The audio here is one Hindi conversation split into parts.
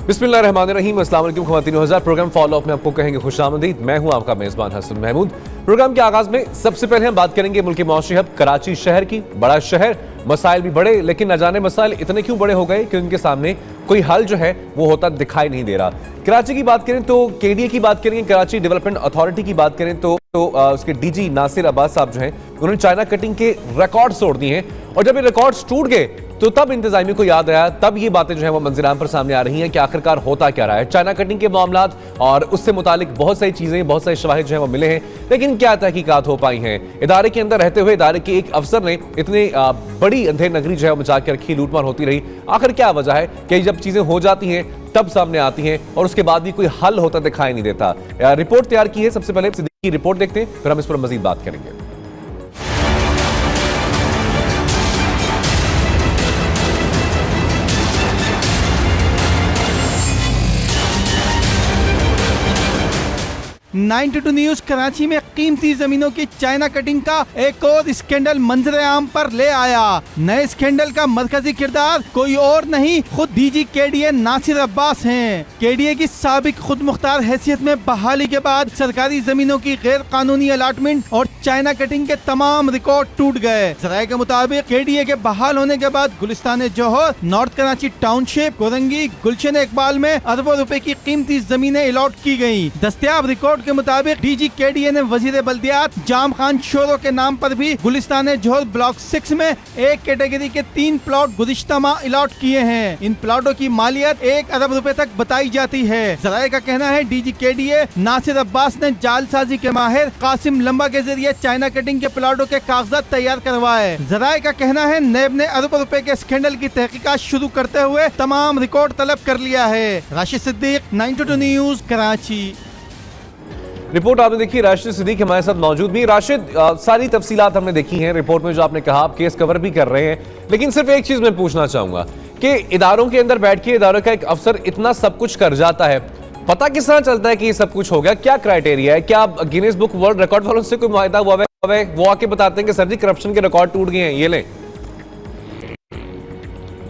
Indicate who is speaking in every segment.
Speaker 1: बिस्मिल्लाहिर्रहमानिर्रहीम। अस्सलाम वालेकुम ख़वातीन व हज़रात। प्रोग्राम फॉलो अप में आपको कहेंगे खुशामदीद। मैं हूं आपका मेज़बान हसन महमूद। प्रोग्राम के आगाज में सबसे पहले हम बात करेंगे मुल्क के मौशी हब कराची शहर की। बड़ा शहर, मसाइल भी बड़े, लेकिन न जाने मसाइल इतने क्यों बड़े हो गए कि उनके सामने कोई हल जो है वो होता दिखाई नहीं दे रहा। कराची की बात करें तो केडीए की बात करेंगे, कराची डेवलपमेंट अथॉरिटी की बात करें तो उसके डीजी नासिर अब्बास साहब जो हैं उन्होंने चाइना कटिंग के रिकॉर्ड्स तोड़ दिए हैं। और जब ये रिकॉर्ड्स टूट गए तो तब इंतजामिया को याद आया, तब ये बातें जो है वो मंजराम पर सामने आ रही हैं कि आखिरकार होता क्या रहा है। चाइना कटिंग के मामलात और उससे मुतालिक बहुत सारी चीजें, बहुत सारे शवाहिद जो है वो मिले हैं, लेकिन क्या तहकीकात हो पाई हैं। इदारे के अंदर रहते हुए इदारे के एक अफसर ने इतनी बड़ी अंधेर नगरी जो है वो मचा के रखी, लूटमार होती रही। आखिर क्या वजह है कि जब चीजें हो जाती हैं तब सामने आती हैं और उसके बाद भी कोई हल होता दिखाई नहीं देता। रिपोर्ट तैयार की है, सबसे पहले सिद्दीकी की रिपोर्ट देखते हैं, फिर हम इस पर मजीद बात करेंगे।
Speaker 2: $92 न्यूज कराची में कीमती जमीनों की चाइना कटिंग का एक और स्कैंडल मंजरे आम पर ले आया। नए स्कैंडल का मरकजी किरदार कोई और नहीं, खुद डीजी केडीए नासिर अब्बास हैं। केडीए की साबिक खुद मुख्तार हैसियत में बहाली के बाद सरकारी जमीनों की गैर कानूनी अलाटमेंट और चाइना कटिंग के तमाम रिकॉर्ड टूट गए। जराये के मुताबिक केडीए के बहाल होने के बाद गुलिस्तान जौहर, नॉर्थ कराची टाउनशिप, गोरंगी, गुलशन इकबाल में अरबों रुपए की कीमती जमीनें अलॉट की गयी। दस्तयाब रिकॉर्ड के मुताबिक डीजी केडीए ने वजीर बल्दियात जाम खान शोरो के नाम पर भी गुलिस्तान जौहर ब्लॉक 6 में एक कैटेगरी के 3 प्लॉट गुज़िश्ता माह अलॉट किए हैं। इन प्लॉटों की मालियत 1 अरब रुपए तक बताई जाती है। जराये का कहना है डीजी केडीए नासिर अब्बास ने जालसाजी के माहिर कासिम लंबा के जरिए चाइना कटिंग के प्लॉटों के कागजात तैयार करवाए। जराये का कहना है नैब ने अरबों रुपए के स्कैंडल की तहकीकात शुरू करते हुए तमाम रिकॉर्ड तलब कर लिया है। राशिद सिद्दीक, 92 न्यूज, कराची।
Speaker 1: रिपोर्ट आपने देखी, राशिद सिद्दीक हमारे साथ मौजूद भी। राशिद, सारी तफसीलात हमने देखी हैं रिपोर्ट में, जो आपने कहा आप केस कवर भी कर रहे हैं, लेकिन सिर्फ एक चीज मैं पूछना चाहूंगा कि इदारों के अंदर बैठ के इदारों का एक अफसर इतना सब कुछ कर जाता है, पता किस तरह चलता है कि ये सब कुछ हो गया? क्या क्राइटेरिया है? क्या गिनीज बुक वर्ल्ड रिकॉर्ड वालों से कोई मुआहदा हुआ है? वो आके बताते हैं कि सर जी करप्शन के रिकॉर्ड टूट गए हैं, ये लें।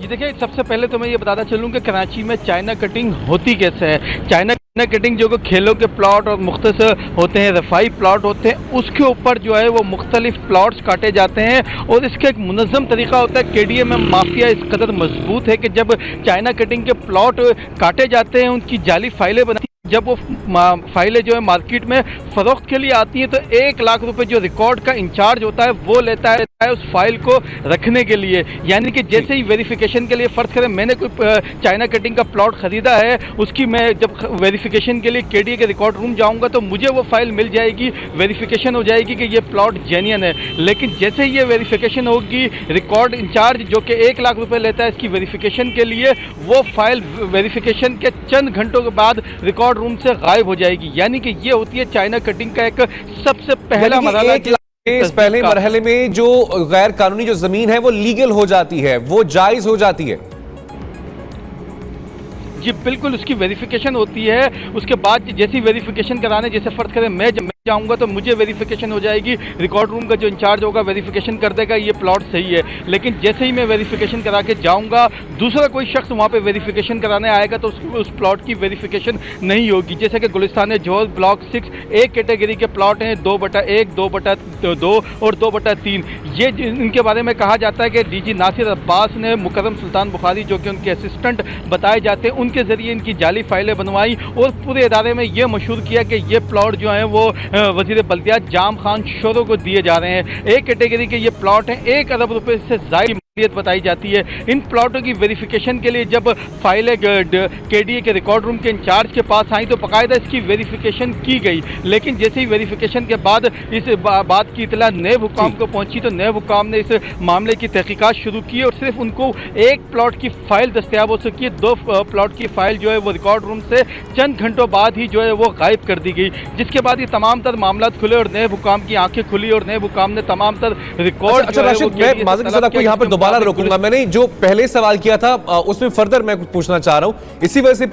Speaker 3: जी देखिए, सबसे पहले तो मैं ये बताता चलूँ कि कराची में चाइना कटिंग होती कैसे है। चाइना कटिंग जो कि खेलों के प्लॉट और मुख्तलिफ होते हैं, रफाई प्लॉट होते हैं, उसके ऊपर जो है वो मुख्तलिफ प्लॉट्स काटे जाते हैं और इसका एक मुनज़्ज़म तरीका होता है। केडीए में माफिया इस कदर मजबूत है कि जब चाइना कटिंग के प्लॉट काटे जाते हैं, उनकी जाली फाइलें बनती, जब वो फाइलें जो है मार्केट में फरोख्त के लिए आती हैं तो 1 लाख रुपए जो रिकॉर्ड का इंचार्ज होता है वो लेता है उस फाइल को रखने के लिए। यानी कि जैसे ही वेरिफिकेशन के लिए, फर्ज करें मैंने कोई चाइना कटिंग का प्लॉट खरीदा है, उसकी मैं जब वेरिफिकेशन के लिए केडीए के रिकॉर्ड रूम जाऊंगा तो मुझे वो फाइल मिल जाएगी, वेरिफिकेशन हो जाएगी कि ये प्लॉट जेन्युइन है। लेकिन जैसे ही ये वेरिफिकेशन होगी, रिकॉर्ड इंचार्ज जो कि 1 लाख रुपए लेता है इसकी वेरिफिकेशन के लिए, वो फाइल वेरिफिकेशन के चंद घंटों के बाद रिकॉर्ड रूम से गायब हो जाएगी। यानी कि ये होती है चाइना कटिंग का एक सबसे पहला मरहला।
Speaker 1: इस पहले मरहले में जो गैर कानूनी जो जमीन है वो लीगल हो जाती है, वो जायज हो जाती है।
Speaker 3: जी बिल्कुल, उसकी वेरिफिकेशन होती है। उसके बाद जैसी वेरिफिकेशन कराने, जैसे फर्ज करें मैं जाऊंगा तो मुझे वेरिफिकेशन हो जाएगी, रिकॉर्ड रूम का जो इंचार्ज होगा वेरिफिकेशन कर देगा ये प्लॉट सही है। लेकिन जैसे ही मैं वेरिफिकेशन करा के जाऊंगा, दूसरा कोई शख्स वहां पे वेरिफिकेशन कराने आएगा तो उस प्लॉट की वेरिफिकेशन नहीं होगी। जैसे कि गुलिस्तान जौहर ब्लॉक 6 एक कैटेगरी के प्लॉट हैं, 2/1, 2/2 और 2/3। ये इनके बारे में कहा जाता है कि डीजी नासिर अब्बास ने मुकर्रम सुल्तान बुखारी जो कि उनके असिस्टेंट बताए जाते हैं, उनके जरिए इनकी जाली फाइलें बनवाई और पूरे इदारे में ये मशहूर किया कि ये प्लॉट जो है वो वजीर बल्दियात जाम खान शोरो को दिए जा रहे हैं। एक कैटेगरी के ये प्लॉट हैं, 1 अरब रुपए से ज़ायद बताई जाती है। इन प्लॉटों की वेरिफिकेशन के लिए जब फाइलें केडीए के रिकॉर्ड रूम के इंचार्ज के पास आई तो बाकायदा इसकी वेरिफिकेशन की गई। लेकिन जैसे ही वेरिफिकेशन के बाद इस बात की इतला नैब हुकाम को पहुंची तो नैब हुकाम ने इस मामले की तहकीकात शुरू की और सिर्फ उनको 1 प्लॉट की फाइल दस्तयाब हो सकी है। 2 प्लॉट की फाइल जो है वो रिकॉर्ड रूम से चंद घंटों बाद ही जो है वो गायब कर दी गई, जिसके बाद ये तमाम तर मामला खुले और नैब हुकाम की आंखें खुली और नैब हुकाम ने तमाम तर रिकॉर्ड
Speaker 1: रोकूंगा। मैंने जो पहले सवाल किया था उसमें फर्दर मैं पूछना चाह रहा हूं, इसी वजह से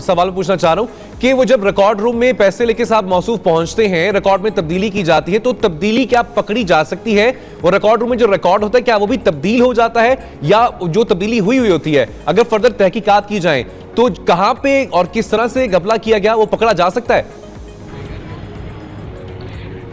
Speaker 1: सवाल पूछना चाह रहा हूं कि वो जब रिकॉर्ड रूम में पैसे लेके साहब मौसूफ पहुंचते हैं, रिकॉर्ड में तब्दीली की जाती है, तो तब्दीली क्या पकड़ी जा सकती है? वो रिकॉर्ड रूम में जो रिकॉर्ड होता है क्या वो भी तब्दील हो जाता है, या जो तब्दीली हुई होती है अगर फर्दर तहकीकात की जाए तो कहां पे और किस तरह से घपला किया गया वो पकड़ा जा सकता है?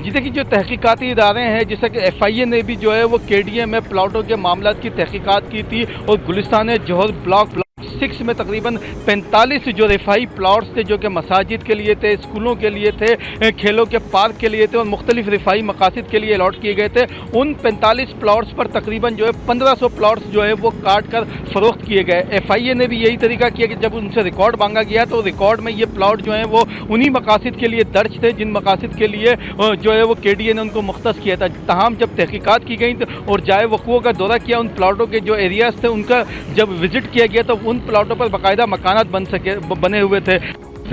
Speaker 3: जी देखिए, जो तहकीकाती इदारे हैं, जैसे कि FIA ने भी जो है वो KDA में प्लाटों के मामलों की तहकीकात की थी और गुलिस्तान जौहर ब्लॉक 6 में तकरीबन 45 जो रिफाई प्लाट्स थे जो कि मसाजिद के लिए थे, स्कूलों के लिए थे, खेलों के पार्क के लिए थे और मुख्तलिफ रिफाई मकासद के लिए अलॉट किए गए थे। उन 45 प्लाट्स पर तकरीबन जो है 1500 प्लाट्स जो है वो काट कर फरोख्त किए गए। FIA ने भी यही तरीका किया कि जब उनसे रिकॉर्ड मांगा गया तो रिकॉर्ड में ये प्लाट जो है वो उन्हीं मकासद के लिए दर्ज थे जिन मकासद के लिए जो है वो KDA ने उनको मुख्तस किया था। तमाम जब तहकीकात की गई और जाए वक़ुओं का दौरा किया, उन प्लाटों के जो एरियाज थे उनका जब विजिट किया गया तो उन प्लाटों पर बाकायदा मकानात बने हुए थे।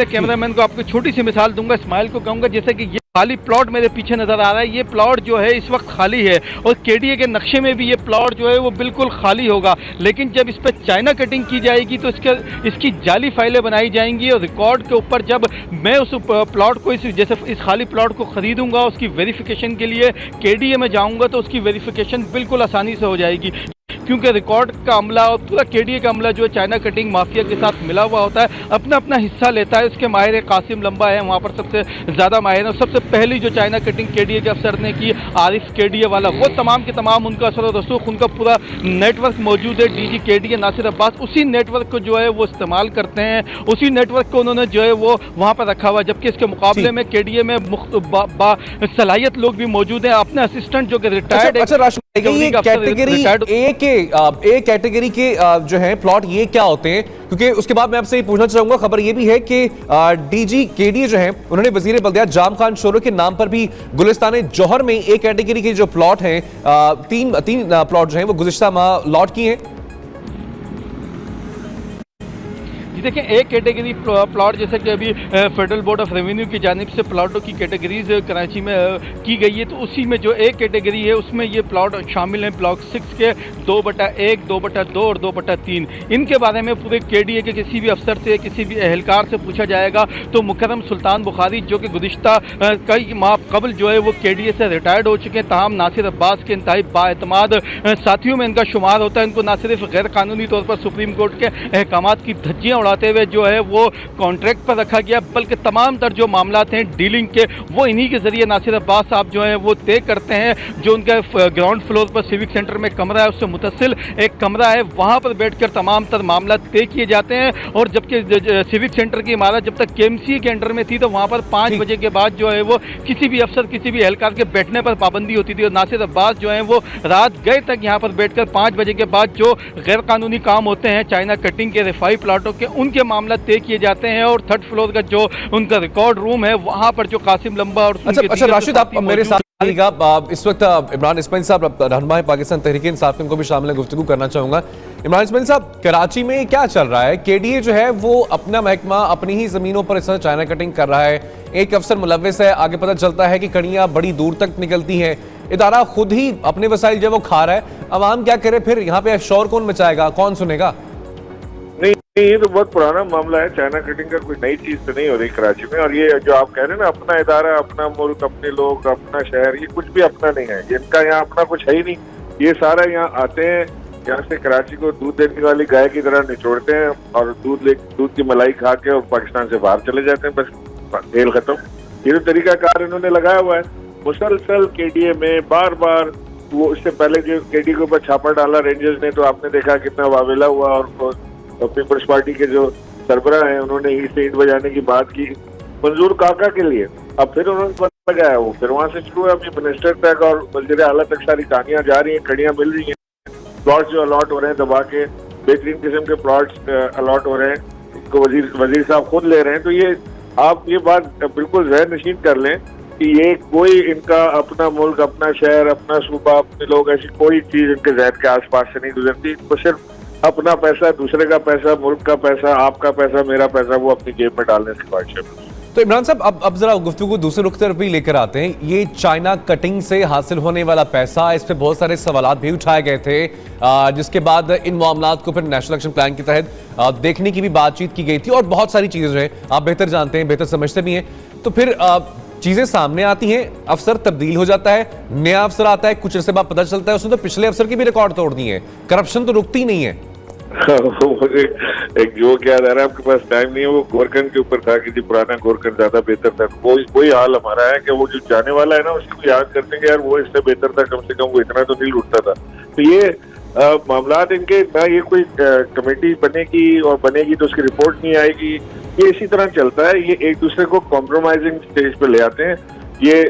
Speaker 3: कैमरामैन को आपको छोटी सी मिसाल दूंगा, इस्माइल को कहूंगा, जैसे कि ये खाली प्लॉट मेरे पीछे नजर आ रहा है, ये प्लॉट जो है इस वक्त खाली है और KDA के नक्शे में भी ये प्लॉट जो है वो बिल्कुल खाली होगा। लेकिन जब इस पर चाइना कटिंग की जाएगी तो इसकी जाली फाइलें बनाई जाएंगी और रिकॉर्ड के ऊपर जब मैं उस प्लॉट को जैसे इस खाली प्लॉट को खरीदूंगा उसकी वेरिफिकेशन के लिए KDA में जाऊंगा तो उसकी वेरिफिकेशन बिल्कुल आसानी से हो जाएगी, क्योंकि रिकॉर्ड का अमला और पूरा KDA का अमला जो है चाइना कटिंग माफिया के साथ मिला हुआ होता है, अपना अपना हिस्सा लेता है। उसके माहिर कासिम लंबा है, वहाँ पर सबसे ज़्यादा माहिर है। सबसे पहली जो चाइना कटिंग KDA के अफसर ने की, आरिफ KDA वाला, वो तमाम के तमाम उनका असर और रसूख, उनका पूरा नेटवर्क मौजूद है। DG KDA नासिर अब्बास उसी नेटवर्क को जो है वो इस्तेमाल करते हैं, उसी नेटवर्क को उन्होंने जो है वो वहाँ पर रखा हुआ, जबकि इसके मुकाबले में KDA में सलाहियत लोग भी मौजूद हैं। अपने असिस्टेंट जो कि रिटायर्ड
Speaker 1: ए कैटेगरी के जो है प्लॉट ये क्या होते हैं, क्योंकि उसके बाद मैं आपसे ये पूछना चाहूंगा, खबर ये भी है कि DG KDA जो है उन्होंने वजीर बल्दियात जाम खान शोरो के नाम पर भी गुलिस्तान जौहर में ए कैटेगरी के जो प्लॉट हैं, तीन प्लॉट जो हैं वो गुज़िश्ता माह लॉट किए हैं।
Speaker 3: देखिए, एक कैटेगरी प्लॉट जैसे कि अभी फेडरल बोर्ड ऑफ रेवेन्यू की जानिब से प्लॉटों की कैटेगरीज कराची में की गई है, तो उसी में जो एक कैटेगरी है उसमें ये प्लॉट शामिल हैं ब्लॉक 6 के 2/1, 2/2 और 2/3। इनके बारे में पूरे KDA के किसी भी अफसर से, किसी भी एहलकार से पूछा जाएगा तो मुकर्रम सुल्तान बुखारी जो कि गुज़िश्ता कई माह कबल जो है वो KDA से रिटायर्ड हो चुके हैं, ताहम नासिर अब्बास के इंतहाई बाएतमाद साथियों में इनका शुमार होता है। इनको ना सिर्फ गैर कानूनी तौर पर सुप्रीम कोर्ट के अहकामात की धज्जियाँ उड़ाते हुए जो है वो कॉन्ट्रैक्ट पर रखा गया, बल्कि तमाम तर जो मामला हैं डीलिंग के वो इन्हीं के जरिए नासिर अब्बास साहब जो है वो तय करते हैं। जो उनका ग्राउंड फ्लोर पर सिविक सेंटर में कमरा है, उससे मुतसिल एक कमरा है, वहाँ पर बैठकर तमाम तर मामला तय किए जाते हैं। और जबकि सिविक सेंटर की इमारत जब तक KMCA के अंडर में थी तो वहाँ पर 5 बजे के बाद जो है वो किसी भी अफसर, किसी भी एहलकार के बैठने पर पाबंदी होती थी। और नासिर अब्बास जो है वो रात गए तक यहाँ पर बैठकर 5 बजे के बाद जो गैर कानूनी काम होते हैं चाइना कटिंग के, रिफाई प्लाटों के, उनके मामला तय किए जाते हैं। और 3rd फ्लोर का जो उनका रिकॉर्ड रूम है वहाँ पर जो कासिम लंबा और
Speaker 1: अच्छा राशिद, आप मेरे साथ इस वक्त इमरान इस्माइल साहब रहनुमा पाकिस्तान तहरीक इंसाफ, इनको भी शामिल गुफ्तगू करना चाहूंगा। इमरान इस्माइल साहब, कराची में क्या चल रहा है? KDA जो है वो अपना महकमा अपनी ही जमीनों पर इस तरह चाइना कटिंग कर रहा है, एक अफसर मुलव्विस है, आगे पता चलता है कि कड़ियां बड़ी दूर तक निकलती हैं, इदारा खुद ही अपने वसाइल जो है वो खा रहा है, अवाम क्या करे? फिर यहाँ पे शोर कौन मचाएगा, कौन सुनेगा?
Speaker 4: नहीं, ये तो बहुत पुराना मामला है। चाइना कटिंग का कोई नई चीज तो नहीं हो रही कराची में। और ये जो आप कह रहे हैं ना, अपना इदारा, अपना मुल्क, अपने लोग, अपना शहर, ये कुछ भी अपना नहीं है। इनका यहाँ अपना कुछ है ही नहीं। ये सारा यहाँ आते हैं, यहाँ से कराची को दूध देने वाली गाय की तरह निचोड़ते हैं और दूध की मलाई खा के और पाकिस्तान से बाहर चले जाते हैं, बस खेल खत्म। ये तो तरीकाकार इन्होंने लगाया हुआ है मुसलसल KDA में बार बार। वो इससे पहले जो KDA के ऊपर छापा डाला रेंजर्स ने, तो आपने देखा कितना वावेला हुआ। और पीपल्स पार्टी के जो सरबराह हैं उन्होंने ईंट से ईंट बजाने की बात की मंजूर काका के लिए। अब फिर उन्होंने पता लगाया, वो फिर वहां से शुरू है। अभी मिनिस्टर तक और वज़ीर आला तक सारी कहानियां जा रही हैं, कड़ियां मिल रही हैं, प्लॉट्स जो अलॉट हो रहे हैं दबा के, बेहतरीन किस्म के प्लॉट्स अलॉट हो रहे हैं, इसको वजीर साहब खुद ले रहे हैं। तो ये आप ये बात बिल्कुल ज़हन नशीन कर लें कि ये कोई इनका अपना मुल्क, अपना शहर, अपना सूबा, अपने लोग, ऐसी कोई चीज इनके जहन के आसपास से नहीं गुजरती। तो सिर्फ अपना पैसा, दूसरे का पैसा, मुल्क का पैसा, आपका पैसा, मेरा पैसा, वो अपनी जेब में डालने की ख्वाहिश है।
Speaker 1: तो इमरान साहब, अब जरा गुफ्तगू दूसरे रुख तरफ भी लेकर आते हैं। ये चाइना कटिंग से हासिल होने वाला पैसा, इस पे बहुत सारे सवालात भी उठाए गए थे, जिसके बाद इन मामलात को फिर नेशनल एक्शन प्लान के तहत देखने की भी बातचीत की गई थी। और बहुत सारी चीजें जो है आप बेहतर जानते हैं, बेहतर समझते भी हैं। तो फिर चीजें सामने आती हैं, अफसर तब्दील हो जाता है, नया अफसर आता है, कुछ अरसे बाद पता चलता है उसने तो पिछले अफसर की भी रिकॉर्ड तोड़ दी है। करप्शन तो रुकती नहीं है।
Speaker 4: मुझे एक जोक याद आ रहा है, आपके पास टाइम नहीं है, वो गोरखंड के ऊपर था कि जी पुराना गोरखंड ज्यादा बेहतर था। वही हाल हमारा है कि वो जो जाने वाला है ना उसको याद करते हैं कि यार वो इससे बेहतर था, कम से कम वो इतना तो नहीं लूटता था। तो ये मामलात इनके ना, ये कोई कमेटी बनेगी और बनेगी तो उसकी रिपोर्ट नहीं आएगी, ये इसी तरह चलता है। ये एक दूसरे को कॉम्प्रोमाइजिंग स्टेज पे ले आते हैं। ये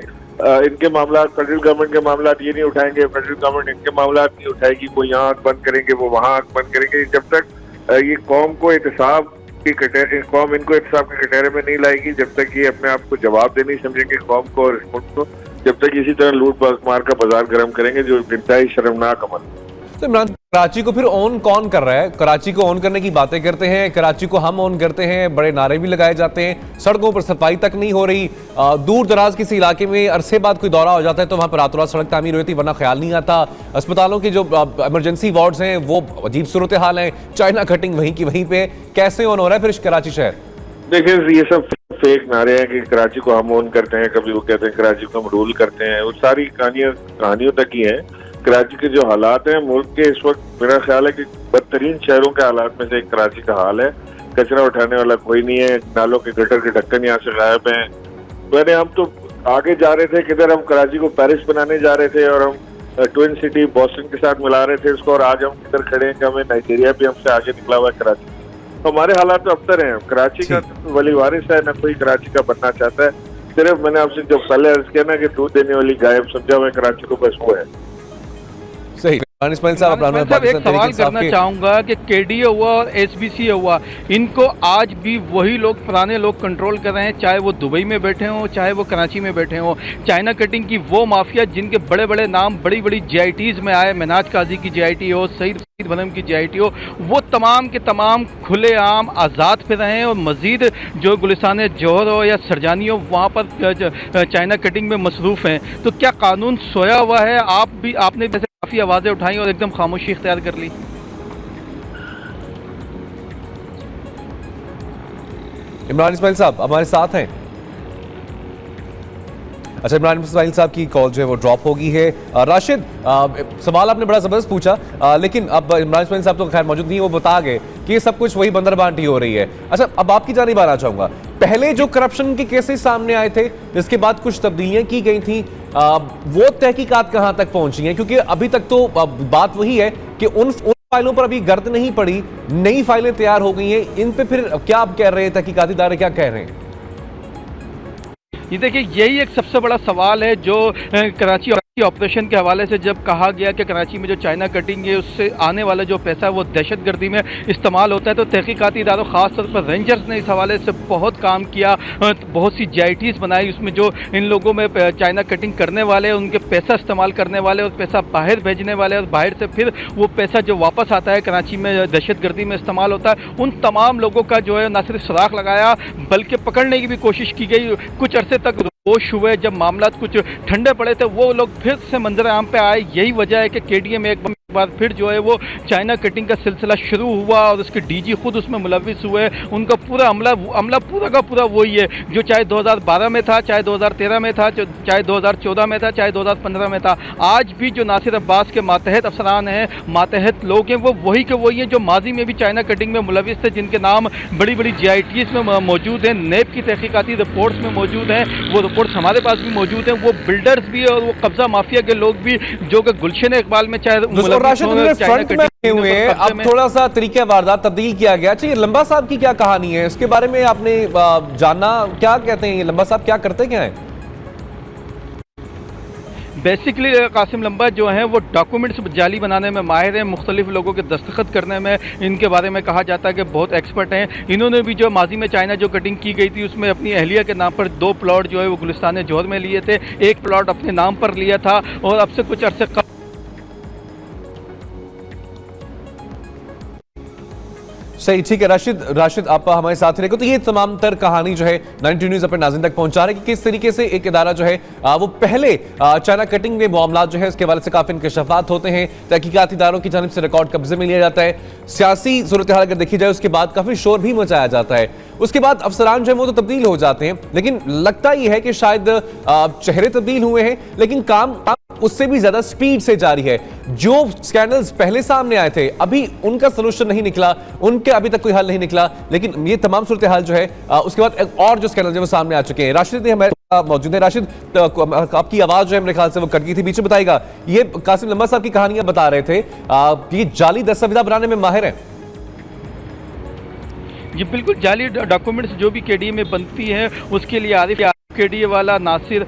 Speaker 4: इनके मामला, फेडरल गवर्नमेंट के मामला ये नहीं उठाएंगे, फेडरल गवर्नमेंट इनके मामला नहीं उठाएगी, वो यहाँ आंख बंद करेंगे, वो वहाँ आंख बंद करेंगे। जब तक ये कौम को एहतसाब की कटहरे, कौम इनको एहतसाब के कटहरे में नहीं लाएगी, जब तक ये अपने आप को जवाब देने समझेंगे कौम को और मुल्क को, जब तक इसी तरह लूट मार का बाजार गर्म करेंगे, जो इंतहाई शर्मनाक अमल।
Speaker 1: तो इमरान, कराची को फिर ऑन कौन कर रहा है? कराची को ऑन करने की बातें करते हैं, कराची को हम ऑन करते हैं, बड़े नारे भी लगाए जाते हैं, सड़कों पर सफाई तक नहीं हो रही। दूर दराज किसी इलाके में अरसे बाद कोई दौरा हो जाता है तो वहां पर रातों रात सड़क तामीर होती है, वरना ख्याल नहीं आता। अस्पतालों के जो इमरजेंसी वार्ड्स हैं वो अजीब सूरत हाल है, चाइना कटिंग वहीं की वहीं पे। कैसे ऑन हो रहा है फिर कराची शहर?
Speaker 4: देखिए, ये सब फेक नारे हैं कि कराची को हम ऑन करते हैं, कभी वो कहते हैं कराची को हम रूल करते हैं, वो सारी कहानियों तक ही है। कराची के जो हालात हैं मुल्क के इस वक्त, मेरा ख्याल है कि बदतरीन शहरों के हालात में से एक कराची का हाल है। कचरा उठाने वाला कोई नहीं है, नालों के गटर के ढक्कन यहाँ से गायब हैं। मैंने हम तो आगे जा रहे थे, किधर हम कराची को पेरिस बनाने जा रहे थे और हम ट्विन सिटी बॉस्टन के साथ मिला रहे थे उसको, और आज हम किधर खड़े हैं कि हमें नाइजीरिया भी हमसे आगे निकला हुआ है कराची। तो हमारे हालात तो अबतर हैं। कराची का तो वली वारिस है, न कोई कराची का बनना चाहता है। सिर्फ मैंने आपसे जो पहले अर्ज किया ना कि दूध देने वाली गाय समझा हुआ कराची को, बस वो है।
Speaker 1: सही। इस्माइल साहब,
Speaker 3: एक सवाल करना चाहूंगा कि केडीए हुआ और एसबीसी हुआ, इनको आज भी वही लोग, पुराने लोग कंट्रोल कर रहे हैं, चाहे वो दुबई में बैठे हों, चाहे वो कराची में बैठे हों। चाइना कटिंग की वो माफिया जिनके बड़े बड़े नाम बड़ी बड़ी जीआईटीज में आए, महनाज काजी की जीआईटी हो, सईद बनम की जीआईटी हो, वो तमाम के तमाम खुलेआम आज़ाद फिर रहे हैं। और मजीद जो गुलिस्तान जौहर हो या सरजानी हो, वहाँ पर चाइना कटिंग में मसरूफ़ हैं। तो क्या कानून सोया हुआ है? आपने वैसे काफ़ी आवाज़ें उठाई और एकदम खामोशी इख्तियार कर ली।
Speaker 1: इमरान इस्माइल साहब हमारे साथ हैं। अच्छा, इमरान इस्माइल साहब की कॉल जो है वो ड्रॉप हो गई है। राशिद, सवाल आपने बड़ा ज़बरदस्त पूछा, लेकिन अब इमरान इस्माइल साहब तो खैर मौजूद नहीं है, वो बता गए कि ये सब कुछ वही बंदर बांटी हो रही है। अच्छा, अब आपकी जानिब आना चाहूँगा, पहले जो करप्शन के केसेस सामने आए थे, इसके बाद कुछ तब्दीलियाँ की गई थी, वो तहकीकात कहाँ तक पहुँची हैं? क्योंकि अभी तक तो बात वही है कि उन फाइलों पर अभी गर्द नहीं पड़ी, नई फाइलें तैयार हो गई हैं। इन पे फिर क्या आप कह रहे हैं, तहकीकाती इदारे क्या कह रहे हैं?
Speaker 3: ये देखिए, यही एक सबसे बड़ा सवाल है जो कराची ऑपरेशन के हवाले से जब कहा गया कि कराची में जो चाइना कटिंग है उससे आने वाला जो पैसा है वो दहशतगर्दी में इस्तेमाल होता है, तो तहकीकाती इदारों ख़ासतौर पर रेंजर्स ने इस हवाले से बहुत काम किया, बहुत सी जीआईटीज़ बनाई, उसमें जो इन लोगों में चाइना कटिंग करने वाले, उनके पैसा इस्तेमाल करने वाले और पैसा बाहर भेजने वाले, और बाहर से फिर वो पैसा जो वापस आता है कराची में दहशतगर्दी में इस्तेमाल होता है, उन तमाम लोगों का जो है न सिर्फ सुराख लगाया बल्कि पकड़ने की भी कोशिश की गई। कुछ अरसे तक होश हुए, जब मामला कुछ ठंडे पड़े थे वो लोग फिर से मंजर आम पे आए। यही वजह है कि केडीए में एक बार फिर जो है वो चाइना कटिंग का सिलसिला शुरू हुआ और उसके डीजी खुद उसमें मुलविस हुए। उनका पूरा अमला पूरा का पूरा वही है जो चाहे 2012 में था, चाहे 2013 में था, चाहे 2014 में था, चाहे 2015 में था। आज भी जो नासिर अब्बास के मातहत अफसरान हैं, मातहत लोग हैं, वो वही के वही हैं जो माजी में भी चाइना कटिंग में मुलविस थे, जिनके नाम बड़ी बड़ी जीआईटीज़ में मौजूद हैं, नेब की तहकीकाती रिपोर्ट्स में मौजूद हैं, वो रिपोर्ट्स हमारे पास भी मौजूद हैं। वो बिल्डर्स भी और वो कब्जा माफिया के लोग भी जो कि गुलशन इकबाल में चाहे
Speaker 1: राशिद फ्रंट में हुए, अब थोड़ा सा तरीका वारदात तब्दील किया गया। अच्छा, ये लंबा साहब की क्या कहानी है, इसके बारे में आपने जाना? क्या कहते हैं ये लंबा साहब, क्या करते क्या हैं?
Speaker 3: बेसिकली कासिम लंबा जो हैं वो डॉक्यूमेंट्स जाली बनाने में माहिर हैं, मुख्तलिफ लोगों के दस्तखत करने में इनके बारे में कहा जाता है कि बहुत एक्सपर्ट हैं। इन्होंने भी जो माजी में चाइना जो कटिंग की गई थी उसमें अपनी अहलिया के नाम पर 2 प्लॉट जो है वो गुलिस्तान जौहर में लिए थे, 1 प्लॉट अपने नाम पर लिया था, और अब से कुछ अरसे
Speaker 1: सही, ठीक है। राशिद आप हमारे साथ रहेगा। तो ये तमाम तर कहानी जो है 92 न्यूज़ अपने नाज़रीन तक पहुंचा रहे कि किस तरीके से एक इदारा जो है वो पहले चाइना कटिंग में मामला जो है उसके हवाले से काफ़ी इंकशाफात होते हैं, तहकीकाती इदारों की जानिब से रिकॉर्ड कब्जे में लिया जाता है, सियासी सूरत हाल अगर देखी जाए उसके बाद काफ़ी शोर भी मचाया जाता है, उसके बाद अफसरान जो है वो तो तब्दील हो जाते हैं, लेकिन लगता यह है कि शायद चेहरे तब्दील हुए हैं लेकिन काम उससे भी ज्यादा स्पीड से जारी है। जो स्कैंडल्स पहले सामने आए थे अभी उनका सलूशन नहीं निकला, उनके अभी तक कोई हल नहीं निकला, लेकिन ये तमाम सूरत हाल जो है उसके बाद एक और जो स्कैंडल जो सामने आ चुके हैं। राशिद हमारे मौजूद है। राशिद, आपकी आवाज जो है मेरे ख्याल से वो कट गई थी, बीच में बताएगा। ये कासिम लंबा साहब की कहानियां बता रहे थे, ये जाली दस्तावेज बनाने में माहिर है।
Speaker 3: ये बिल्कुल जाली डॉक्यूमेंट्स जो भी केडीए में बनती हैं उसके लिए आरिफ केडीए वाला नासिर,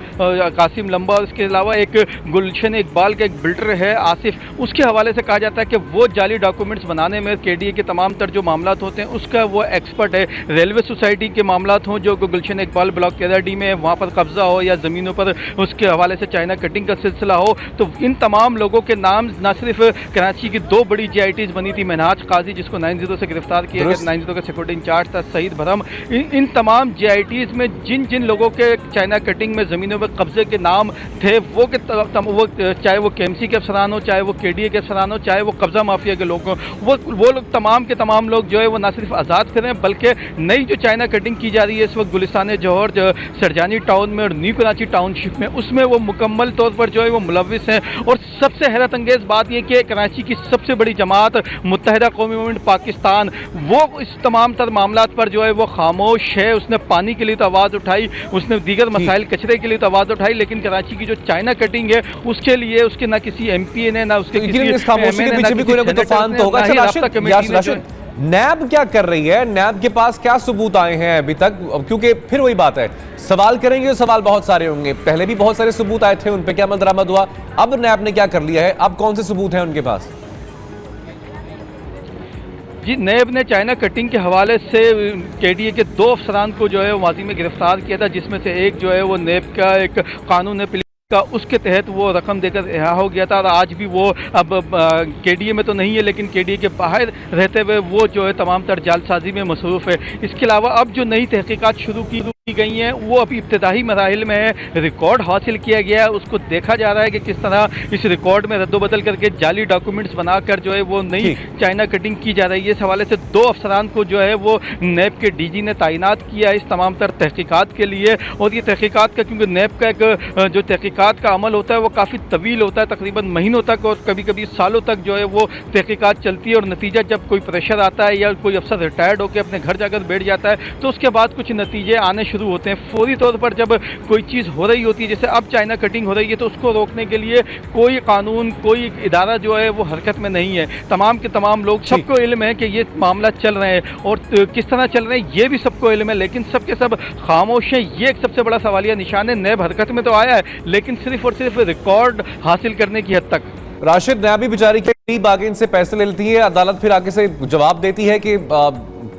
Speaker 3: कासिम लंबा और इसके अलावा एक गुलशन इकबाल का एक बिल्डर है आसिफ, उसके हवाले से कहा जाता है कि वो जाली डॉक्यूमेंट्स बनाने में केडीए के तमाम तर जो मामला होते हैं उसका वो एक्सपर्ट है। रेलवे सोसाइटी के मामला हों जो गुलशन इकबाल ब्लॉक केदारडी में वहाँ पर कब्जा हो या ज़मीनों पर उसके हवाले से चाइना कटिंग का सिलसिला हो, तो इन तमाम लोगों के नाम न सिर्फ कराची की 2 बड़ी GITs बनी थी, महनाज काजी जिसको 9-0 से गिरफ्तार किया गया, 9-0 का सिक्योरिटी इंचार्ज था, सईद भरम, इन तमाम GITs में जिन जिन लोगों के चाइना कटिंग में ज़मीनों पर कब्जे के नाम थे वो चाहे वो KMC के अफसरान हो, चाहे वो केडीए के अफसरान हो, चाहे वो कब्जा माफिया के लोग हों, वो लोग तमाम के तमाम लोग जो है वो न सिर्फ आज़ाद करें बल्कि नई जो चाइना कटिंग की जा रही है इस वक्त गुलिस्तान जौहर सरजानी टाउन में और न्यू कराची टाउनशिप में, उसमें वो मुकम्मल तौर पर जो है वो मुलविस हैं। और सबसे हैरत अंगेज़ बात यह कि कराची की सबसे बड़ी जमात मुत्तहिदा कौमी मूवमेंट पाकिस्तान वो इस तमाम तर मामला पर जो है वो खामोश है। उसने पानी के लिए तो आवाज़ उठाई, उसने दीगर मसाइल कचरे के लिए तो आवाज़ उठाई, लेकिन कराची की जो चाइना कटिंग है उसके लिए उसके ना किसी MP ने ना उसके
Speaker 1: नैब क्या कर रही है, नैब के पास क्या सबूत आए हैं अभी तक? क्योंकि फिर वही बात है, सवाल करेंगे तो सवाल बहुत सारे होंगे। पहले भी बहुत सारे सबूत आए थे, उन पे क्या अमल दरामद हुआ? अब नैब ने क्या कर लिया है? अब कौन से सबूत हैं उनके पास?
Speaker 3: जी, नैब ने चाइना कटिंग के हवाले से केडीए के 2 अफसरान को जो है वो माजी में गिरफ्तार किया था, जिसमें से एक जो है वो नैब का एक कानून है का, उसके तहत वो रकम देकर रिहा हो गया था और आज भी वो अब केडीए में तो नहीं है लेकिन केडीए के बाहर रहते हुए वो जो है तमाम तर जालसाजी में मसरूफ़ है। इसके अलावा अब जो नई तहकीकात शुरू की गई हैं वो अभी इब्तदाई मराहिल में है। रिकॉर्ड हासिल किया गया है, उसको देखा जा रहा है कि किस तरह इस रिकॉर्ड में रद्दोबदल करके जाली डॉक्यूमेंट्स बनाकर जो है वो नई चाइना कटिंग की जा रही है। इस हवाले से 2 अफसरान को जो है वो नैब के DG ने तैनात किया है इस तमाम तर तहकीकात के लिए। और ये तहकीकात का, क्योंकि नैब का एक जो तहकीकात का अमल होता है वो काफ़ी तवील होता है, तकरीबन महीनों तक और कभी कभी सालों तक जो है वो तहकीकात चलती है। और नतीजा जब कोई प्रेशर आता है या कोई अफसर रिटायर्ड होकर अपने घर जाकर बैठ जाता है तो उसके बाद कुछ नतीजे आने शुरू होते हैं। फौरी तौर पर जब कोई चीज़ हो रही होती है, जैसे अब चाइना कटिंग हो रही है, तो उसको रोकने के लिए कोई कानून, कोई इदारा जो है वो हरकत में नहीं है। तमाम के तमाम लोग, सबको इल्म है कि ये मामला चल रहे हैं और किस तरह चल रहे हैं ये भी सबको इल्म है, लेकिन सबके सब खामोश हैं। ये एक सबसे बड़ा सवालिया निशान है। नैब हरकत में तो आया है लेकिन सिर्फ और सिर्फ रिकॉर्ड हासिल करने की हद तक।
Speaker 1: राशिद, नैब बेचारी के प्ली बार्गेन से पैसे ले लेती है, अदालत फिर आगे से जवाब देती है कि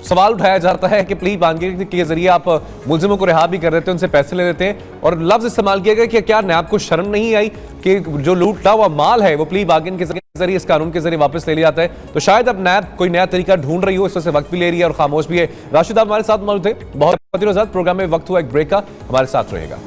Speaker 1: सवाल उठाया जाता है कि प्ली बार्गेनिंग के जरिए आप मुलजिमों को रिहा भी कर देते हैं, उनसे पैसे ले लेते हैं, और लफ्ज इस्तेमाल किया गया कि क्या नैब को शर्म नहीं आई कि जो लूटा हुआ माल है वो प्ली बार्गेन के जरिए, इस कानून के जरिए वापस ले लिया जाता है? तो शायद अब नैब कोई नया तरीका ढूंढ रही हो, इस वजह से वक्त भी ले रही है और खामोश भी है। राशिद, आप हमारे साथ मौजूद थे, बहुत प्रोग्राम में वक्त हुआ एक ब्रेक का, हमारे साथ रहेगा।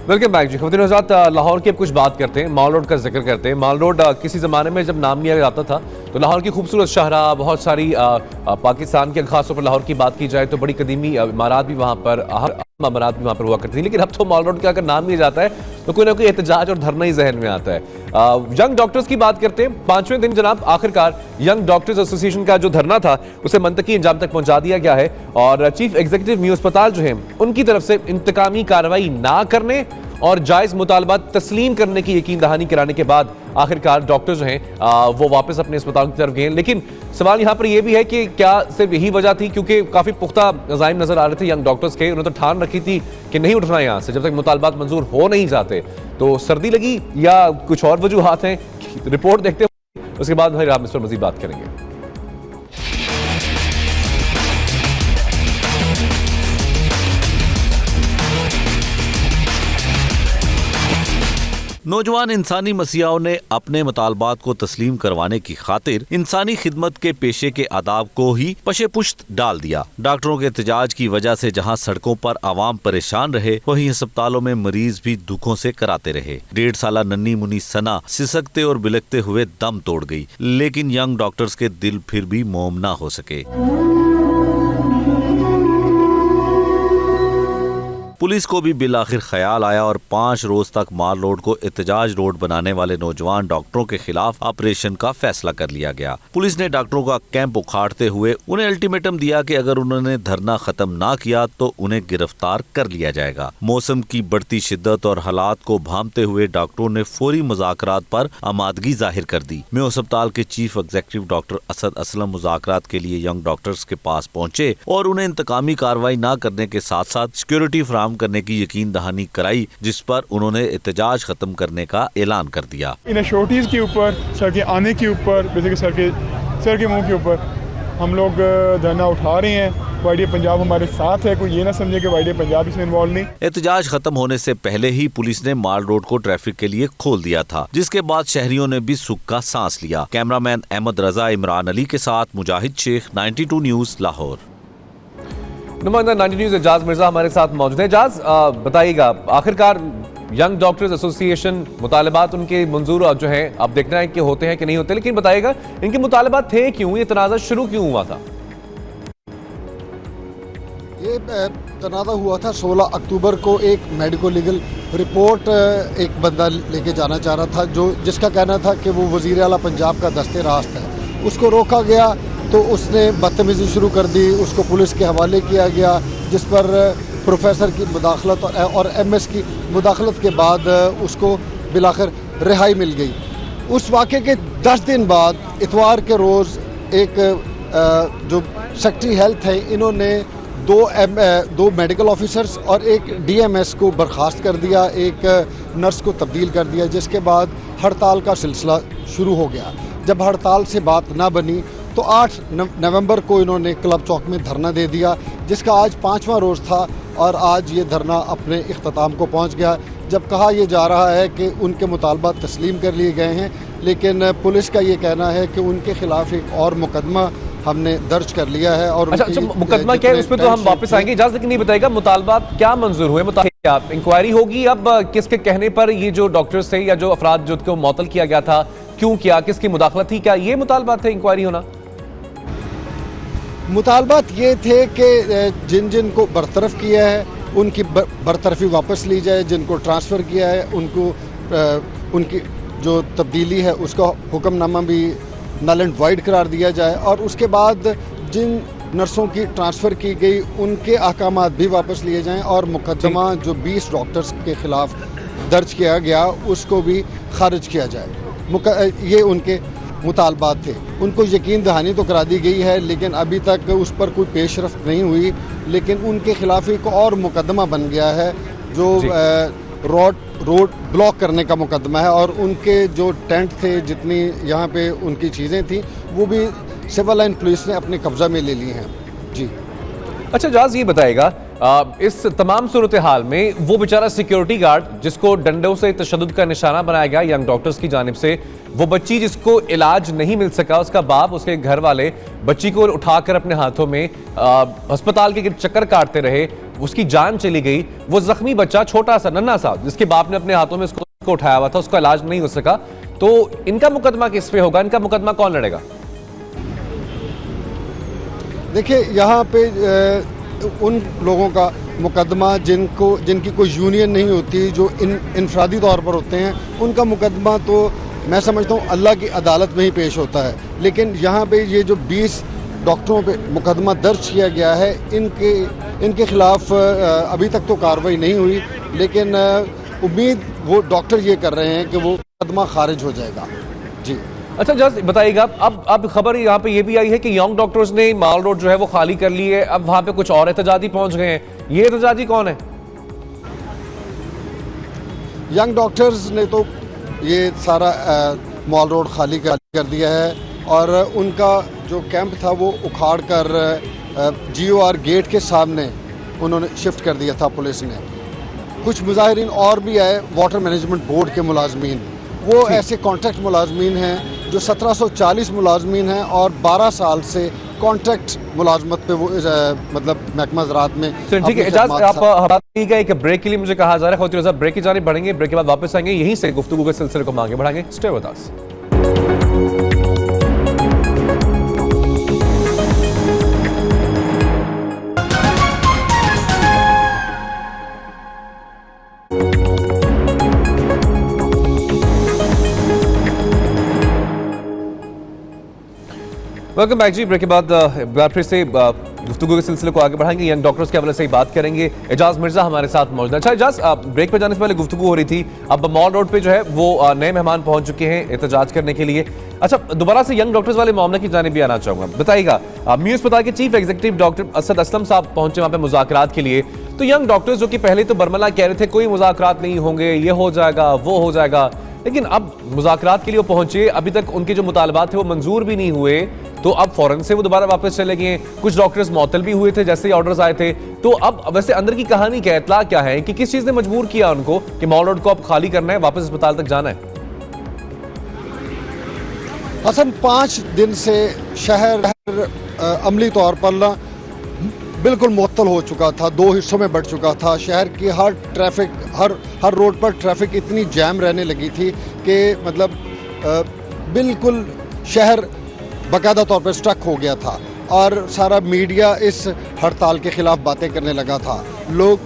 Speaker 1: वेलकम बैक जी। खबरें हज़रात, लाहौर की अब कुछ बात करते हैं, माल रोड का जिक्र करते हैं। माल रोड किसी ज़माने में जब नाम लिया जाता था तो लाहौर की खूबसूरत शाहरा, बहुत सारी पाकिस्तान के, खासतौर पर लाहौर की बात की जाए तो बड़ी कदीमी इमारत भी वहाँ पर, इमारत भी वहाँ पर हुआ करती थी। लेकिन अब तो माल रोड का अगर नाम लिया जाता है तो कोई ना कोई एहतजाज और धरना ही जहन में आता है। यंग डॉक्टर्स की बात करते हैं। 5वें दिन जनाब आखिरकार यंग डॉक्टर्स एसोसिएशन का जो धरना था उसे मंतकी अंजाम तक पहुंचा दिया गया है और चीफ एग्जीक्यूटिव न्यू अस्पताल जो है उनकी तरफ से इंतकामी कार्रवाई ना करने और जायज मुतालबात तस्लीम करने की यकीन दहानी कराने के बाद आखिरकार डॉक्टर जो हैं वो वापस अपने अस्पताल की तरफ गए। लेकिन सवाल यहाँ पर यह भी है कि क्या सिर्फ यही वजह थी, क्योंकि काफी पुख्ता अज़ाइम नजर आ रहे थे यंग डॉक्टर्स के, उन्होंने तो ठान रखी थी कि नहीं उठना यहाँ से जब तक मुतालबात मंजूर हो नहीं जाते। तो सर्दी लगी या कुछ और वजूहात हैं, रिपोर्ट देखते हैं, उसके बाद भाई हम इस पर मजीद बात करेंगे।
Speaker 5: नौजवान इंसानी मसीहाओं ने अपने मुतालबात को तस्लीम करवाने की खातिर इंसानी खिदमत के पेशे के आदाब को ही पशे पुश्त डाल दिया। डॉक्टरों के एहतजाज की वजह से जहां सड़कों पर आवाम परेशान रहे, वहीं अस्पतालों में मरीज भी दुखों से कराते रहे। 1.5 साला नन्ही मुनी सना सिसकते और बिलकते हुए दम तोड़ गई, लेकिन यंग डॉक्टर्स के दिल फिर भी मोम ना हो सके। पुलिस को भी बिल आखिर ख्याल आया और 5 रोज तक माल रोड को एहतजाज रोड बनाने वाले नौजवान डॉक्टरों के खिलाफ ऑपरेशन का फैसला कर लिया गया। पुलिस ने डॉक्टरों का कैंप उखाड़ते हुए उन्हें अल्टीमेटम दिया कि अगर उन्होंने धरना खत्म ना किया तो उन्हें गिरफ्तार कर लिया जाएगा। मौसम की बढ़ती शिद्दत और हालात को भांपते हुए डॉक्टरों ने फौरी मुज़ाकरात पर आमादगी जाहिर कर दी। मेयो अस्पताल के chief executive doctor Asad Aslam मुज़ाकरात के लिए यंग डॉक्टर्स के पास पहुंचे और उन्हें इंतकामी कार्रवाई न करने के साथ साथ सिक्योरिटी फराहम करने की यकीन दहानी कराई, जिस पर उन्होंने एहतजाज खत्म करने का ऐलान कर दिया।
Speaker 6: इन अशोर्टीज के ऊपर, सर के आने के ऊपर, बेसिकली सर के मुंह के ऊपर हम लोग धरना उठा रहे हैं। वाईडी पंजाब हमारे साथ है, कोई ये ना समझे कि वाईडी पंजाब इसमें इन्वॉल्व नहीं।
Speaker 5: एहतजाज खत्म होने से पहले ही पुलिस ने माल रोड को ट्रैफिक के लिए खोल दिया था, जिसके बाद शहरियों ने भी सुख का सांस लिया। कैमरामैन अहमद रजा इमरान अली के साथ मुजाहिद शेख, 92 न्यूज, लाहौर।
Speaker 1: नुमाइंदा 92 न्यूज़ एजाज मिर्जा हमारे साथ मौजूद है। एजाज, बताइएगा आखिरकार यंग डॉक्टर्स एसोसिएशन मुतालबात उनके मंजूर जो हैं अब देखना है कि होते हैं कि नहीं होते, लेकिन बताइएगा इनके मुतालबात थे क्यों, ये तनाज़ा शुरू क्यों हुआ था?
Speaker 7: ये तनाज़ा हुआ था 16 अक्टूबर को। एक मेडिको लीगल रिपोर्ट एक बंदा लेके जाना चाह रहा था, जिसका कहना था कि वो वज़ीर आला पंजाब का दस्ते रास्त है। उसको रोका गया तो उसने बदतमीज़ी शुरू कर दी, उसको पुलिस के हवाले किया गया, जिस पर प्रोफेसर की मुदाखलत और MS की मुदाखलत के बाद उसको बिलाखिर रिहाई मिल गई। उस वाक़े के 10 दिन बाद इतवार के रोज़ एक जो सेक्रेटरी हेल्थ है, इन्होंने 2 मेडिकल ऑफिसर्स और एक DMS को बर्खास्त कर दिया, एक नर्स को तब्दील कर दिया, जिसके बाद हड़ताल का सिलसिला शुरू हो गया। जब हड़ताल से बात ना बनी तो 8 नवंबर को इन्होंने क्लब चौक में धरना दे दिया, जिसका आज 5वां रोज़ था और आज ये धरना अपने इख्तिताम को पहुंच गया। जब कहा यह जा रहा है कि उनके मुतालबात तस्लीम कर लिए गए हैं, लेकिन पुलिस का ये कहना है कि उनके खिलाफ एक और मुकदमा हमने दर्ज कर लिया है। और
Speaker 1: अच्छा, मुकदमा क्या है उस पर तो हम वापस आएंगे। इजाज़त, लेकिन नहीं बताएगा मुतालबात क्या मंजूर हुए, इंक्वायरी होगी अब किसके कहने पर ये जो डॉक्टर्स थे या जो अफराद जो को मुअत्तल किया गया था, क्यों किया, किसकी मुदाखलत थी, क्या ये मुतालबात थे इंक्वायरी होना?
Speaker 7: मुतालबात ये थे कि जिन जिन को बरतरफ किया है उनकी बरतरफी वापस ली जाए, जिनको ट्रांसफ़र किया है उनको उनकी जो तब्दीली है उसका हुक्मनामा भी नल एंड वाइड करार दिया जाए, और उसके बाद जिन नर्सों की ट्रांसफ़र की गई उनके अहकामात भी वापस लिए जाएं, और मुकदमा जो 20 डॉक्टर्स के ख़िलाफ़ दर्ज किया गया उसको भी खारिज किया जाए। ये उनके मुतालबात थे। उनको यकीन दहानी तो करा दी गई है, लेकिन अभी तक उस पर कोई पेशरफ्त नहीं हुई। लेकिन उनके खिलाफ एक और मुकदमा बन गया है जो रोड ब्लॉक करने का मुकदमा है, और उनके जो टेंट थे, जितनी यहाँ पे उनकी चीज़ें थी, वो भी सिविल लाइन पुलिस ने अपने कब्जा में ले ली हैं। जी
Speaker 1: अच्छा जाज, ये बताएगा इस तमाम सूरत हाल में वो बेचारा सिक्योरिटी गार्ड जिसको डंडों से तशद्दुद का निशाना बनाया गया यंग डॉक्टर्स की जानिब से, वो बच्ची जिसको इलाज नहीं मिल सका, उसका बाप, उसके घर वाले बच्ची को उठाकर अपने हाथों में अस्पताल के चक्कर काटते रहे, उसकी जान चली गई। वो जख्मी बच्चा, छोटा सा नन्हा सा, जिसके बाप ने अपने हाथों में उसको उठाया हुआ था, उसका इलाज नहीं हो सका, तो इनका मुकदमा किस पे होगा? इनका मुकदमा कौन लड़ेगा?
Speaker 7: देखिए, यहाँ पे उन लोगों का मुकदमा जिनकी कोई यूनियन नहीं होती, जो इनफरादी तौर पर होते हैं, उनका मुकदमा तो मैं समझता हूँ अल्लाह की अदालत में ही पेश होता है। लेकिन यहाँ पे ये जो 20 डॉक्टरों पे मुकदमा दर्ज किया गया है, इनके खिलाफ अभी तक तो कार्रवाई नहीं हुई, लेकिन उम्मीद वो डॉक्टर ये कर रहे हैं कि वो मुकदमा खारिज हो जाएगा। जी
Speaker 1: अच्छा जस्ट बताइएगा, अब खबर यहाँ पे ये भी आई है कि यंग डॉक्टर्स ने माल रोड जो है वो खाली कर ली है, अब वहां पे कुछ और एहतजाजी पहुंच गए हैं। ये एहतजाजी कौन है?
Speaker 7: यंग डॉक्टर्स ने तो ये सारा मॉल रोड खाली कर दिया है और उनका जो कैंप था वो उखाड़ कर GOR गेट के सामने उन्होंने शिफ्ट कर दिया था पुलिस ने। कुछ मुजाहिरीन और भी आए, वाटर मैनेजमेंट बोर्ड के मुलाजमीन, वो ऐसे कॉन्ट्रैक्ट मुलाजमीन हैं जो 1740 मुलाजमीन हैं और 12 साल से कॉन्ट्रैक्ट मुलाजमत पे वो मतलब महकमा ज़राअत में।
Speaker 1: ठीक है, इजाज़त आप एक ब्रेक के लिए मुझे कहा जा रहा है, खौतीन रज़ा ब्रेक की जानिब बढ़ेंगे, ब्रेक के बाद वापस आएंगे, यहीं से गुफ्तगू के सिलसिले को आगे बढ़ाएंगे। Stay with us. Welcome back जी। ब्रेक के बाद बार फिर से गुफ्तगू के सिलसिले को आगे बढ़ाएंगे, यंग डॉक्टर्स के हवाले से ही बात करेंगे। एजाज मिर्जा हमारे साथ मौजूद है। अच्छा एजाज, ब्रेक पे जाने से पहले गुफ्तगू हो रही थी, अब मॉल रोड पे जो है वो नए मेहमान पहुंच चुके हैं एहतजाज करने के लिए। अच्छा, दोबारा से यंग डॉक्टर्स वाले मामले की जानिब भी आना चाहूंगा। बताइएगा, म्यू अस्पताल के chief executive doctor Asad Aslam साहब पहुंचे वहां पे मुज़ाकरात के लिए, तो यंग डॉक्टर्स जो कि पहले तो बरमला कह रहे थे कोई मुज़ाकरात नहीं होंगे, ये हो जाएगा वो हो जाएगा, लेकिन अब मुज़ाकरात के लिए वो पहुंचे, अभी तक उनके जो मुतालबात थे वो मंजूर भी नहीं हुए, तो अब फौरन से वो दोबारा वापस चले गए। कुछ डॉक्टर्स मुअत्तल भी हुए थे जैसे ही ऑर्डर्स आए थे। तो अब वैसे अंदर की कहानी क्या, इत्तला क्या है कि किस चीज ने मजबूर किया उनको कि मॉल रोड को अब खाली करना है, वापस अस्पताल तक जाना है?
Speaker 7: हसन, 5 दिन से शहर अमली तौर पर ना बिल्कुल मुअत्तल हो चुका था, 2 हिस्सों में बढ़ चुका था। शहर की हर ट्रैफिक, हर रोड पर ट्रैफिक इतनी जैम रहने लगी थी कि मतलब बिल्कुल शहर बाकायदा तौर पर स्ट्रक हो गया था और सारा मीडिया इस हड़ताल के खिलाफ बातें करने लगा था। लोग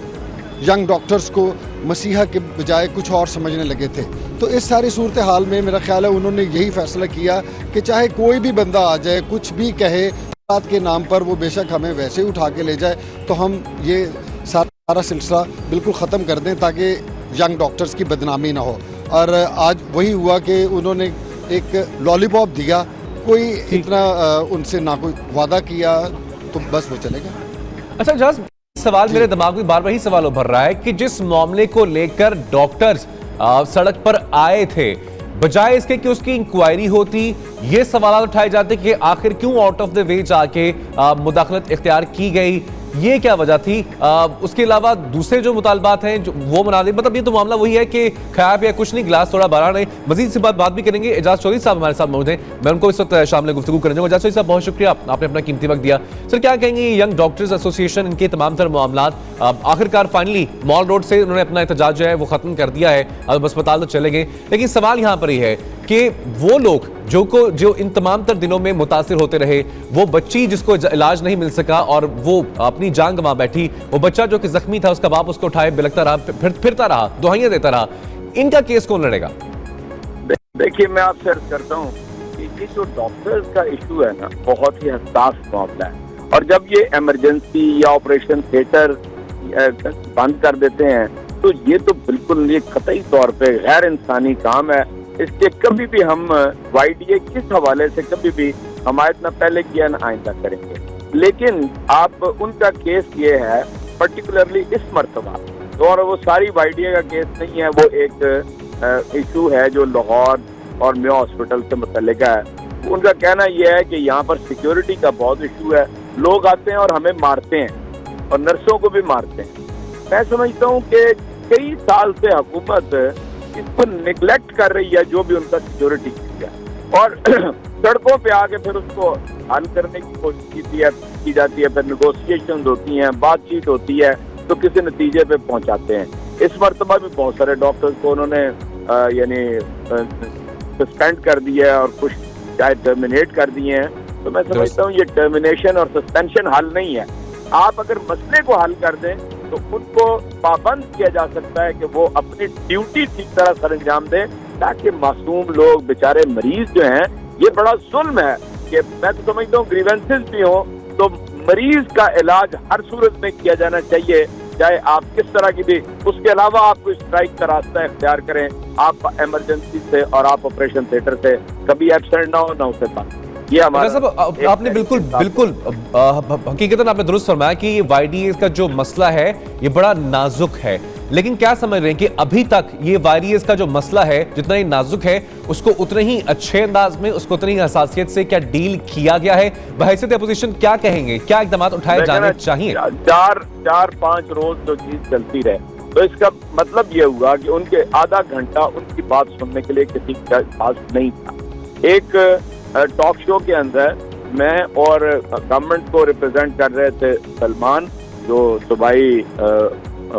Speaker 7: यंग डॉक्टर्स को मसीहा के बजाय कुछ और समझने लगे थे। तो इस सारी सूरत हाल में मेरा ख्याल है उन्होंने यही फैसला किया कि चाहे कोई भी बंदा आ जाए, कुछ भी कहे बात के नाम पर, वो बेशक हमें वैसे ही उठा के ले जाए, तो हम ये सारा सिलसिला बिल्कुल ख़त्म कर दें ताकि यंग डॉक्टर्स की बदनामी ना हो। और आज वही हुआ कि उन्होंने एक लॉलीपॉप दिया, कोई इतना उनसे ना कोई वादा किया, तो बस वो चले गए।
Speaker 1: अच्छा जज, सवाल मेरे दिमाग में बार बार ही सवाल उभर रहा है कि जिस मामले को लेकर डॉक्टर्स सड़क पर आए थे, बजाय इसके कि उसकी इंक्वायरी होती, ये सवाल उठाए जाते कि आखिर क्यों आउट ऑफ द वे जाके मुदाखलत इख्तियार की गई, ये क्या वजह थी? उसके अलावा दूसरे जो मुतालबात हैं जो वो मना दे, मतलब ये तो मामला वही है कि खाया पिया कुछ नहीं, गिलास थोड़ा भरा नहीं। मजीद से बात भी करेंगे। एजाज चौधरी साहब हमारे साथ मौजूद हैं, मैं उनको इस वक्त शामिल गुफ्तगू करने जाऊंगा। एजाज चौधरी साहब बहुत शुक्रिया, आपने अपना कीमती वक्त दिया। सर क्या कहेंगे, यंग डॉक्टर्स एसोसिएशन, इनके तमाम तर मामला आखिरकार फाइनली मॉल रोड से उन्होंने अपना एहतजाज जो है वो खत्म कर दिया है, अब अस्पताल तो चले गए, लेकिन सवाल यहाँ पर ही है कि वो लोग जो इन तमाम तर दिनों में मुतासिर होते रहे, वो बच्ची जिसको इलाज नहीं मिल सका और वो अपनी जान गंवा बैठी, वो बच्चा जो कि जख्मी था उसका बाप उसको उठाए बिलखता रहा, फिरता रहा, दुहाइयां देता रहा, इनका केस कौन लड़ेगा?
Speaker 8: देखिए, मैं आपसे अर्ज करता हूँ कि ये जो डॉक्टर्स का इशू है ना, बहुत ही हसास मामला है, और जब ये इमरजेंसी या ऑपरेशन थिएटर बंद कर देते हैं तो ये तो बिल्कुल ये कतई तौर पे गैर इंसानी काम है। इसके कभी भी हम YDA किस हवाले से कभी भी हमायत न पहले किया न आइंदा करेंगे। लेकिन आप उनका केस ये है पर्टिकुलरली इस मरतबा, और वो सारी YDA का केस नहीं है, वो एक इशू है जो लाहौर और म्यो हॉस्पिटल से मुतल्लिक है। उनका कहना यह है कि यहाँ पर सिक्योरिटी का बहुत इशू है, लोग आते हैं और हमें मारते हैं और नर्सों को भी मारते हैं। मैं समझता हूँ कि कई साल से हुकूमत इसको निगलेक्ट कर रही है, जो भी उनका सिक्योरिटी है, और सड़कों पे आके फिर उसको हल करने की कोशिश की जाती है, फिर नेगोशिएशन होती हैं, बातचीत होती है, तो किसी नतीजे पे पहुंचाते हैं। इस मरतबा भी बहुत सारे डॉक्टर्स को उन्होंने यानी सस्पेंड कर दिया है और कुछ शायद टर्मिनेट कर दिए हैं। तो मैं समझता हूँ ये टर्मिनेशन और सस्पेंशन हल नहीं है। आप अगर मसले को हल कर दें तो उनको पाबंद किया जा सकता है कि वो अपनी ड्यूटी ठीक तरह सर अंजाम दें, ताकि मासूम लोग, बेचारे मरीज जो हैं, ये बड़ा जुल्म है कि मैं तो समझता हूँ ग्रीवेंसेस भी हो तो मरीज का इलाज हर सूरत में किया जाना चाहिए, चाहे आप किस तरह की भी, उसके अलावा आप कोई स्ट्राइक का रास्ता इख्तियार करें, आप इमरजेंसी से और आप ऑपरेशन थिएटर से कभी एब्सेंट ना हो, ना उससे बात। ये हमारा
Speaker 1: साहब आपने बिल्कुल हकीकतन आपने दुरुस्त फरमाया कि ये YDA का जो मसला है ये बड़ा नाजुक है, लेकिन क्या समझ रहे हैं कि अभी तक ये YDA का जो मसला है जितना ही नाजुक है उसको उतने ही अच्छे अंदाज में, उसको उतनी हसासियत से क्या डील किया गया है? बहैसियत अपोजिशन क्या कहेंगे, क्या इकदाम उठाए जाने चाहिए?
Speaker 8: 4-5 रोज जो चीज चलती रहे तो इसका मतलब ये हुआ कि उनके आधा घंटा उनकी बात सुनने के लिए किसी के पास नहीं था। एक टॉक शो के अंदर मैं और गवर्नमेंट को रिप्रेजेंट कर रहे थे सलमान, जो सूबाई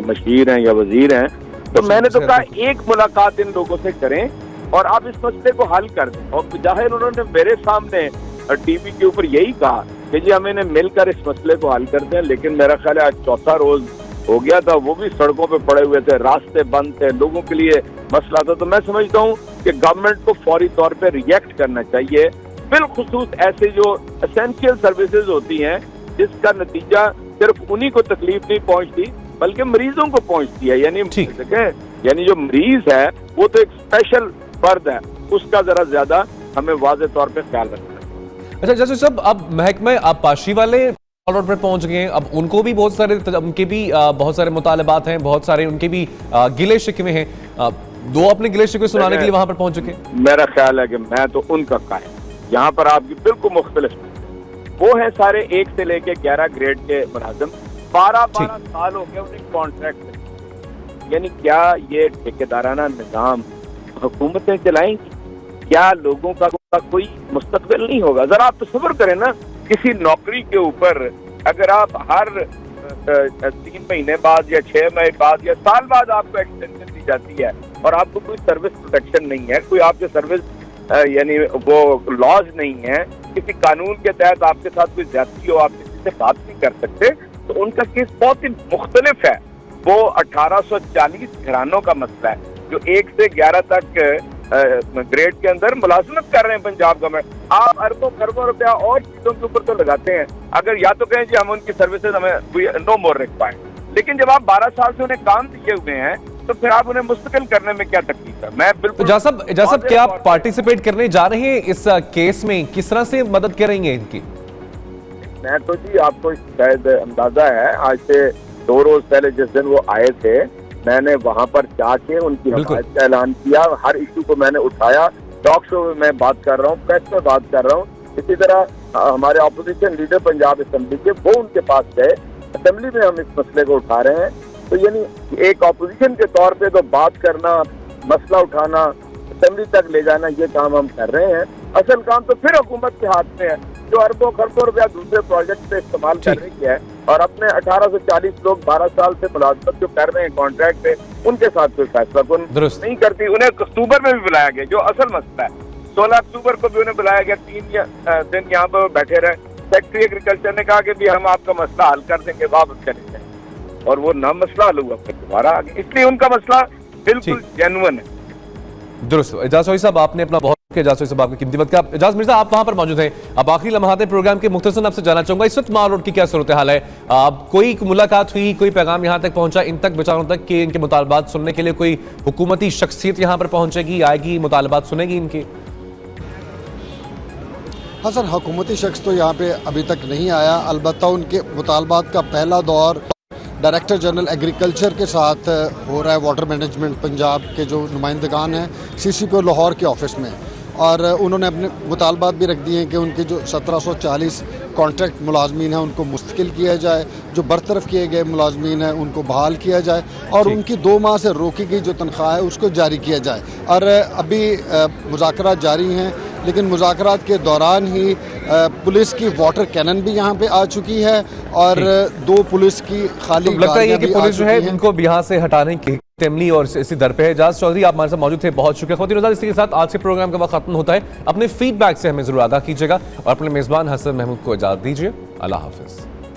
Speaker 8: मशीर हैं या वजीर हैं, तो मैंने तो कहा एक मुलाकात इन लोगों से करें और आप इस मसले को हल कर दें। और जाहिर उन्होंने मेरे सामने टीवी के ऊपर यही कहा कि जी हम इन्हें मिलकर इस मसले को हल करते हैं, लेकिन मेरा ख्याल है आज चौथा रोज हो गया था, वो भी सड़कों पे पड़े हुए थे, रास्ते बंद थे, लोगों के लिए मसला था। तो मैं समझता हूँ कि गवर्नमेंट को फौरी तौर पे रिएक्ट करना चाहिए, बिलखुसूस ऐसे जो एसेंशियल सर्विसेज होती हैं जिसका नतीजा सिर्फ उन्हीं को तकलीफ नहीं पहुंचती बल्कि मरीजों को पहुंचती है। यानी जो मरीज है वो तो एक स्पेशल फर्द है, उसका जरा ज्यादा हमें वाज़े तौर पे ख्याल रखना है।
Speaker 1: अच्छा जैसे सब अब महकमे आबपाशी वाले रोड पर पहुंच गए, अब उनको भी बहुत सारे मुतालबात हैं, बहुत सारे उनके भी गिले शिकवे हैं, दो अपने गिले शिकवे सुनाने के लिए वहां पर पहुंच चुके हैं।
Speaker 8: मेरा ख्याल है कि मैं तो उनका कायम, यहाँ पर आपकी बिल्कुल मुख्तलिफ वो है सारे 1 से लेके 11 ग्रेड के मुलाजिम, 12 साल हो गए उन्हें कॉन्ट्रैक्ट। यानी क्या ये ठेकेदाराना निजाम हुकूमतें चलाएंगी? क्या लोगों का कोई मुस्तकबिल नहीं होगा? जरा आप तसव्वुर करें ना, किसी नौकरी के ऊपर अगर आप हर 3 महीने बाद या 6 महीने बाद या साल बाद आपको एक्सटेंशन दी जाती है और आपको कोई सर्विस प्रोटेक्शन नहीं है, कोई आपके सर्विस यानी वो लॉज नहीं है, किसी कानून के तहत आपके साथ कोई ज्यादती हो, आप किसी से बात नहीं कर सकते, तो उनका केस बहुत ही मुख्तलिफ है। वो 1840 घरानों का मसला है जो 1 से 11 तक ग्रेड के अंदर मुलाजमत कर रहे हैं पंजाब गवर्नमेंट। आप अरबों खरबों रुपया और चीजों के ऊपर तो लगाते हैं, अगर या तो कहें जी हम उनकी सर्विसेज हमें नो मोर रिक्वायर्ड, लेकिन जब आप 12 साल से उन्हें काम दिए हुए हैं तो फिर आप उन्हें मुस्तकिल करने में क्या तकलीफ है? मैं बिल्कुल
Speaker 1: जासब क्या आप पार्टिसिपेट करने जा रहे हैं इस केस में? किस तरह से मदद करेंगे इनकी?
Speaker 8: मैं तो जी आपको शायद अंदाजा है, आज से 2 रोज पहले जिस दिन वो आए थे मैंने वहां पर जाके उनकी हमायत का ऐलान किया, हर इशू को मैंने उठाया, टॉक शो में मैं बात कर रहा हूँ, प्रेस में बात कर रहा हूँ। इसी तरह हमारे अपोजिशन लीडर पंजाब असेंबली के वो उनके पास गए, असेंबली में हम इस मसले को उठा रहे हैं। तो यानी एक अपोजिशन के तौर पे तो बात करना, मसला उठाना, असेंबली तक ले जाना, ये काम हम कर रहे हैं। असल काम तो फिर हुकूमत के हाथ में है जो अरबों खरबों रुपया दूसरे प्रोजेक्ट पे इस्तेमाल कर रही है और अपने 1840 लोग 12 साल से मुलाजमत जो कर रहे हैं कॉन्ट्रैक्ट पे, उनके साथ कोई फैसला कौन नहीं करती। उन्हें अक्टूबर में भी बुलाया गया, जो असल मसला है 16 अक्टूबर को भी उन्हें बुलाया गया, 3 दिन यहाँ पर बैठे रहे। सेक्रेटरी एग्रीकल्चर ने कहा कि भी हम आपका मसला हल कर देंगे, वापस चले जाए, और वो ना मसला हल हुआ, फिर दोबारा आ गया। इसलिए उनका मसला बिल्कुल जेन्युइन है।
Speaker 1: दुरुस्त। एजाज सोही साहब आपने अपना बहुत एजाज सोही साहब आपकी कीमती वक्त का। एजाज मिर्जा आप वहां पर मौजूद हैं, अब आखिरी लम्हात प्रोग्राम के मुख्तसर आपसे जानना चाहूंगा इस वक्त माल रोड की क्या सूरत हाल है? कोई मुलाकात हुई, कोई पैगाम यहाँ तक पहुंचा इन तक बेचारों तक कि इनके मुतालबात सुनने के लिए कोई हुकूमती शख्सियत यहाँ पर पहुंचेगी, आएगी, मुतालबात सुनेगी इनके?
Speaker 7: हाँ सर, हुकूमती शख्स तो यहाँ पे अभी तक नहीं आया, अलबत्ता उनके मुतालबात का पहला दौर डायरेक्टर जनरल एग्रीकल्चर के साथ हो रहा है, वाटर मैनेजमेंट पंजाब के जो नुमाइंदगान हैं CCPO लाहौर के ऑफिस में, और उन्होंने अपने मुतालबात भी रख दिए हैं कि उनके जो 1740 कॉन्ट्रैक्ट मुलाजमीन हैं उनको मुस्तकिल किया जाए, जो बरतरफ किए गए मुलाजमीन हैं उनको बहाल किया जाए और उनकी 2 माह से रोकी गई जो तनख्वाह है उसको जारी किया जाए। और अभी मुज़ाकरात जारी हैं, लेकिन मुज़ाकरात के दौरान ही पुलिस की वाटर कैनन भी यहाँ पे आ चुकी है और 2 पुलिस की खाली
Speaker 1: लगता है कि पुलिस जो है उनको यहाँ से हटाने की तेमली और इसी दर पे है। एजाज चौधरी आप हमारे साथ मौजूद थे, बहुत शुक्रिया। ख़वातीन इसी के साथ आज के प्रोग्राम का वक्त खत्म होता है। अपने फीडबैक से हमें जरूर आगाह कीजिएगा और अपने मेज़बान हसन महमूद को इजाज़त दीजिए। अल्लाह हाफिज़।